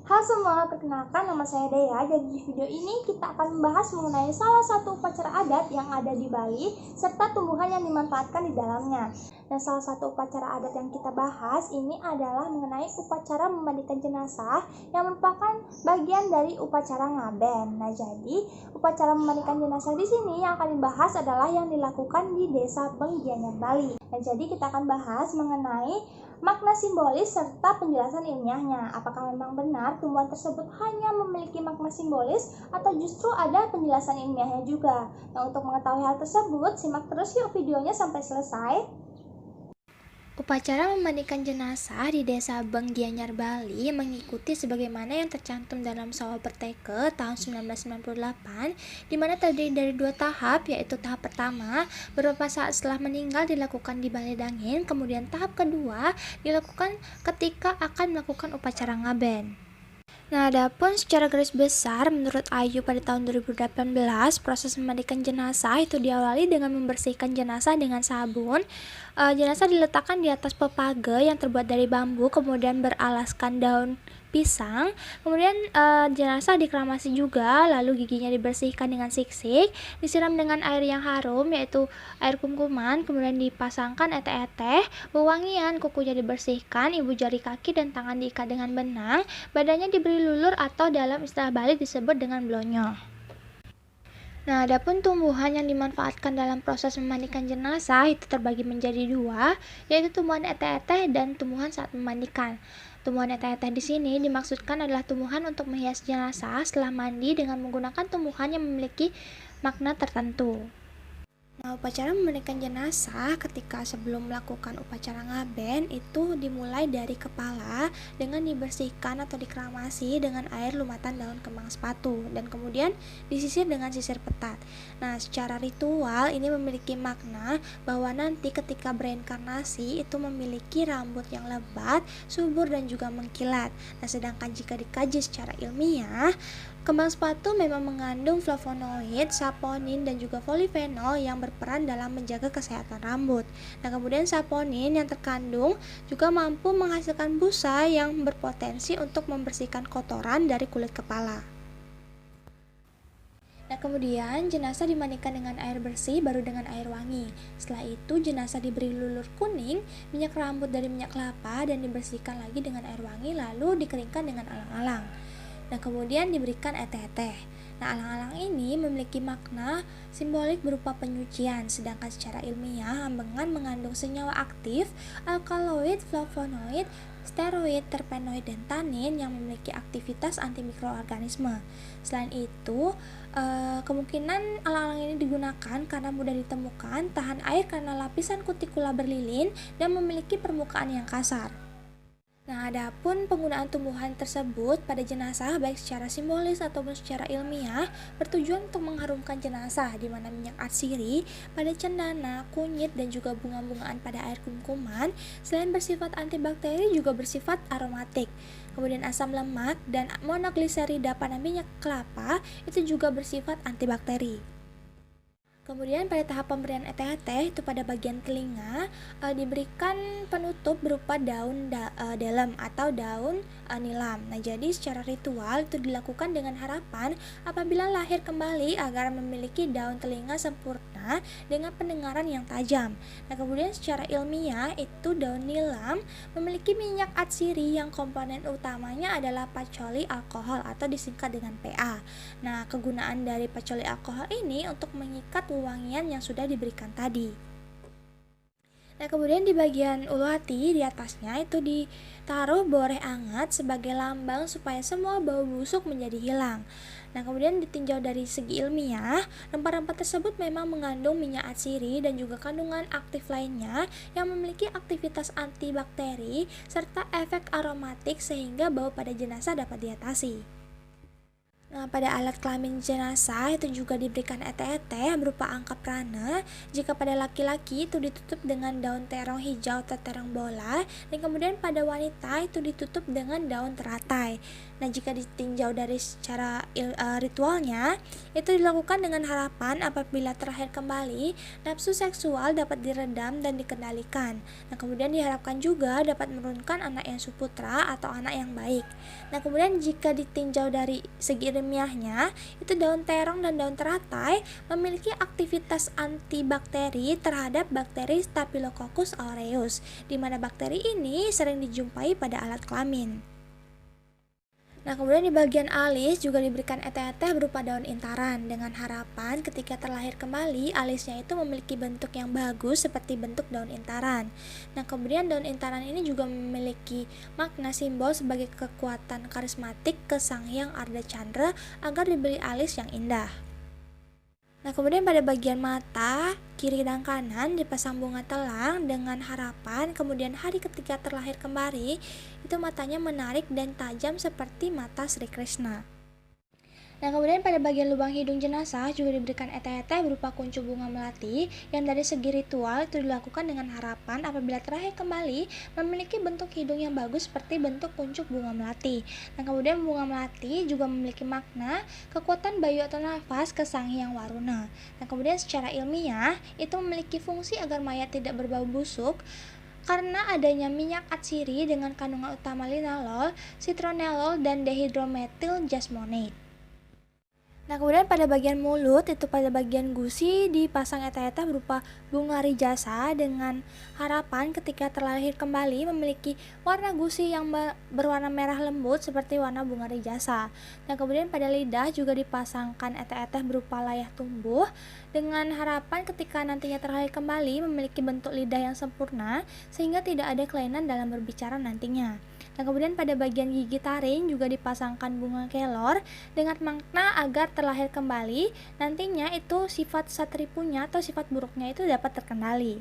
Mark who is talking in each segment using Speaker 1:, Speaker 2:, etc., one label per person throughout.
Speaker 1: Halo semua, perkenalkan nama saya Dea. Dan di video ini kita akan membahas mengenai salah satu upacara adat yang ada di Bali serta tumbuhan yang dimanfaatkan di dalamnya. Dan salah satu upacara adat yang kita bahas ini adalah mengenai upacara memandikan jenazah yang merupakan bagian dari upacara ngaben. Nah, jadi upacara memandikan jenazah di sini yang akan dibahas adalah yang dilakukan di Desa Beng Gianyar, Bali. Nah, jadi kita akan bahas mengenai makna simbolis serta penjelasan ilmiahnya. Apakah memang benar tumbuhan tersebut hanya memiliki makna simbolis atau justru ada penjelasan ilmiahnya juga? Nah, untuk mengetahui hal tersebut, simak terus yuk videonya sampai selesai.
Speaker 2: Upacara memandikan jenazah di Desa Beng Gianyar, Bali mengikuti sebagaimana yang tercantum dalam Sawa Berteke tahun 1998, di mana terdiri dari 2 tahap, yaitu tahap pertama beberapa saat setelah meninggal dilakukan di Balai Dangin, kemudian tahap kedua dilakukan ketika akan melakukan upacara ngaben. Nah, adapun secara garis besar, menurut Ayu pada tahun 2018, proses memandikan jenazah itu diawali dengan membersihkan jenazah dengan sabun. Jenazah diletakkan di atas pepage yang terbuat dari bambu, kemudian beralaskan daun pisang. Kemudian jenazah dikramasi juga, lalu giginya dibersihkan dengan siksik, disiram dengan air yang harum yaitu air kumkuman, kemudian dipasangkan eteh-eteh, wewangian, kukunya dibersihkan, ibu jari kaki dan tangan diikat dengan benang, badannya diberi lulur atau dalam istilah Bali disebut dengan blonyo. Nah, adapun tumbuhan yang dimanfaatkan dalam proses memandikan jenazah itu terbagi menjadi 2, yaitu tumbuhan eteh-eteh dan tumbuhan saat memandikan. Tumbuhan eteh-eteh di sini dimaksudkan adalah tumbuhan untuk menghias jenazah setelah mandi dengan menggunakan tumbuhan yang memiliki makna tertentu. Nah, upacara memandikan jenazah ketika sebelum melakukan upacara ngaben itu dimulai dari kepala dengan dibersihkan atau dikramasi dengan air lumatan daun kembang sepatu dan kemudian disisir dengan sisir petat. Nah, secara ritual ini memiliki makna bahwa nanti ketika bereinkarnasi itu memiliki rambut yang lebat, subur dan juga mengkilat. Nah, sedangkan jika dikaji secara ilmiah, kembang sepatu memang mengandung flavonoid, saponin, dan juga polifenol yang berperan dalam menjaga kesehatan rambut. Nah, kemudian saponin yang terkandung juga mampu menghasilkan busa yang berpotensi untuk membersihkan kotoran dari kulit kepala. Nah, kemudian jenazah dimandikan dengan air bersih baru dengan air wangi. Setelah itu jenazah diberi lulur kuning, minyak rambut dari minyak kelapa dan dibersihkan lagi dengan air wangi lalu dikeringkan dengan alang-alang. Nah, kemudian diberikan eteh-eteh. Nah, alang-alang ini memiliki makna simbolik berupa penyucian, sedangkan secara ilmiah ambengan mengandung senyawa aktif, alkaloid, flavonoid, steroid, terpenoid, dan tanin yang memiliki aktivitas antimikroorganisme. Selain itu, kemungkinan alang-alang ini digunakan karena mudah ditemukan, tahan air karena lapisan kutikula berlilin, dan memiliki permukaan yang kasar. Nah, adapun penggunaan tumbuhan tersebut pada jenazah baik secara simbolis ataupun secara ilmiah bertujuan untuk mengharumkan jenazah, di mana minyak atsiri pada cendana, kunyit dan juga bunga-bungaan pada air kumkuman selain bersifat antibakteri juga bersifat aromatik. Kemudian asam lemak dan monogliserida pada minyak kelapa itu juga bersifat antibakteri. Kemudian pada tahap pemberian eteh-eteh itu pada bagian telinga diberikan penutup berupa daun delem atau daun nilam. Nah, jadi secara ritual itu dilakukan dengan harapan apabila lahir kembali agar memiliki daun telinga sempurna dengan pendengaran yang tajam. Nah, kemudian secara ilmiah itu daun nilam memiliki minyak atsiri yang komponen utamanya adalah pacoli alkohol atau disingkat dengan PA. Nah, kegunaan dari pacoli alkohol ini untuk mengikat wewangian yang sudah diberikan tadi. Nah, kemudian di bagian ulu hati di atasnya itu ditaruh boreh anget sebagai lambang supaya semua bau busuk menjadi hilang. Nah, kemudian ditinjau dari segi ilmiah, rempah-rempah tersebut memang mengandung minyak atsiri dan juga kandungan aktif lainnya yang memiliki aktivitas antibakteri serta efek aromatik sehingga bau pada jenazah dapat diatasi. Nah, pada alat kelamin jenazah itu juga diberikan ete-ete berupa angka prana. Jika pada laki-laki itu ditutup dengan daun terong hijau atau terong bola, dan kemudian pada wanita itu ditutup dengan daun teratai. Nah, jika ditinjau dari secara ritualnya, itu dilakukan dengan harapan apabila terlahir kembali, nafsu seksual dapat diredam dan dikendalikan. Nah, kemudian diharapkan juga dapat menurunkan anak yang suputra atau anak yang baik. Nah, kemudian jika ditinjau dari segi ilmiahnya, itu daun terong dan daun teratai memiliki aktivitas antibakteri terhadap bakteri Staphylococcus aureus, di mana bakteri ini sering dijumpai pada alat kelamin. Nah, kemudian di bagian alis juga diberikan ete-ete berupa daun intaran dengan harapan ketika terlahir kembali alisnya itu memiliki bentuk yang bagus seperti bentuk daun intaran. Nah, kemudian daun intaran ini juga memiliki makna simbol sebagai kekuatan karismatik ke Sang Hyang Ardhacandra agar diberi alis yang indah. Nah, kemudian pada bagian mata, kiri dan kanan dipasang bunga telang dengan harapan kemudian hari ketika terlahir kembali, itu matanya menarik dan tajam seperti mata Sri Krishna. Nah, kemudian pada bagian lubang hidung jenazah juga diberikan ete-ete berupa kuncup bunga melati yang dari segi ritual itu dilakukan dengan harapan apabila terlahir kembali memiliki bentuk hidung yang bagus seperti bentuk kuncup bunga melati. Nah, kemudian bunga melati juga memiliki makna kekuatan bayu atau nafas ke Sang Hyang Waruna. Nah, kemudian secara ilmiah itu memiliki fungsi agar mayat tidak berbau busuk karena adanya minyak atsiri dengan kandungan utama linalol, citronellol, dan dehydromethyl jasmonate. Nah, kemudian pada bagian mulut itu pada bagian gusi dipasang ete-ete berupa bunga rijasa dengan harapan ketika terlahir kembali memiliki warna gusi yang berwarna merah lembut seperti warna bunga rijasa. Nah, kemudian pada lidah juga dipasangkan ete-ete berupa layah tumbuh dengan harapan ketika nantinya terlahir kembali memiliki bentuk lidah yang sempurna sehingga tidak ada kelainan dalam berbicara nantinya. Nah, kemudian pada bagian gigi taring juga dipasangkan bunga kelor dengan makna agar terlahir kembali nantinya itu sifat satripunya atau sifat buruknya itu dapat terkendali.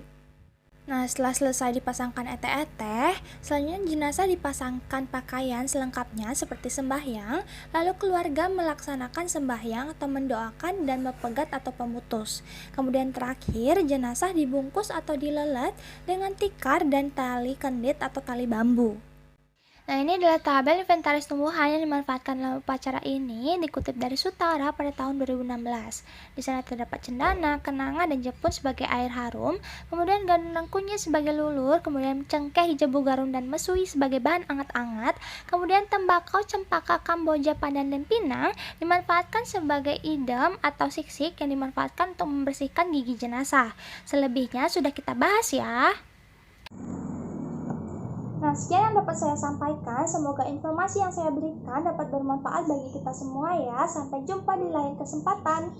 Speaker 2: Nah, setelah selesai dipasangkan ete-ete, selanjutnya jenazah dipasangkan pakaian selengkapnya seperti sembahyang, lalu keluarga melaksanakan sembahyang atau mendoakan dan mepegat atau pemutus. Kemudian terakhir, jenazah dibungkus atau dilelet dengan tikar dan tali kendit atau tali bambu. Nah, ini adalah tabel inventaris tumbuhan yang dimanfaatkan dalam upacara ini, dikutip dari Sutara pada tahun 2016. Di sana terdapat cendana, kenanga, dan jepun sebagai air harum, kemudian gandum kunyit sebagai lulur, kemudian cengkeh, jebu garum, dan mesui sebagai bahan anget-anget, kemudian tembakau, cempaka, kamboja, pandan, dan pinang dimanfaatkan sebagai idam atau siksik yang dimanfaatkan untuk membersihkan gigi jenazah. Selebihnya sudah kita bahas ya.
Speaker 1: Nah, sekian yang dapat saya sampaikan. Semoga informasi yang saya berikan dapat bermanfaat bagi kita semua ya. Sampai jumpa di lain kesempatan.